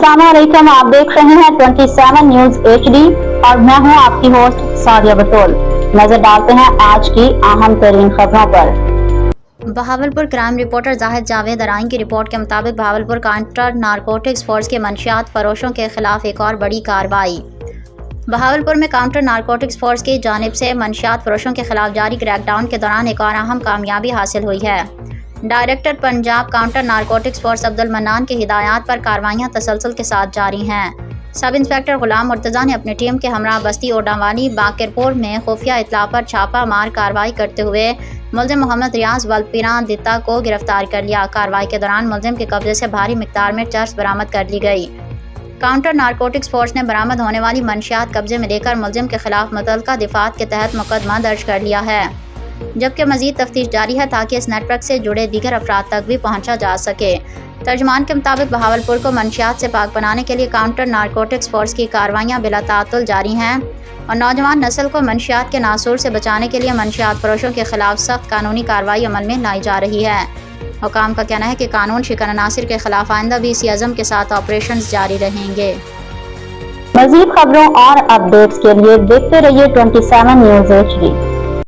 अस्सलाम वालेकुम, आप देख रहे हैं 27 न्यूज HD और मैं हूं आपकी होस्ट सादिया बतौल। नजर डालते हैं आज की अहम तरीन खबरों पर। बहावलपुर क्राइम रिपोर्टर जाहिद जावेद अराइन की रिपोर्ट के मुताबिक बहावलपुर काउंटर नारकोटिक्स फोर्स के मंशियात फरोशों के खिलाफ एक और बड़ी कार्रवाई। बहावलपुर में काउंटर नारकोटिक्स फोर्स की जानिब से मंशियात फरोशों के खिलाफ जारी क्रैकडाउन के दौरान एक और अहम कामयाबी हासिल हुई है। Director Punjab counter narcotics force Abdul mannan की हिदायत पर कार्रवाइयाँ तसलसल के साथ जारी हैं। सब इंस्पेक्टर गुलाम मुर्तज़ा ने अपनी टीम के हमरा बस्ती ओडावाली बाकिरपुर में खुफिया इतला पर छापा मार कार्रवाई करते हुए मुलजिम मोहम्मद रियाज वलपीरा दिता को गिरफ्तार कर लिया। कार्रवाई के दौरान मुलजिम के कब्जे से भारी मिकदार में चर्स बरामद कर ली गई। काउंटर नारकोटिक्स फोर्स ने बरामद होने वाली मंशियात कब्जे में लेकर मुलजिम के खिलाफ मुतल्लका दिफात के तहत मुकदमा दर्ज कर लिया है, जबकि मजीद तफ्तीश जारी है ताकि इस नेटवर्क से जुड़े दीगर अफराद तक भी पहुंचा जा सके। तर्जमान के मुताबिक बहावलपुर को मंशियात से पाक बनाने के लिए काउंटर नारकोटिक्स फोर्स की कार्रवाइयाँ बिला तातुल जारी हैं और नौजवान नस्ल को मंशियात के नासूर से बचाने के लिए मंशियात फरोशों के खिलाफ सख्त कानूनी कार्रवाई अमल में लाई जा रही है। हुकाम का कहना है कि कानून शिकन अनासिर के खिलाफ आइंदा भी इसी अज़म के साथ ऑपरेशन जारी रहेंगे। मज़ीद खबरों और अपडेट्स के लिए देखते रहिए 27 न्यूज HD।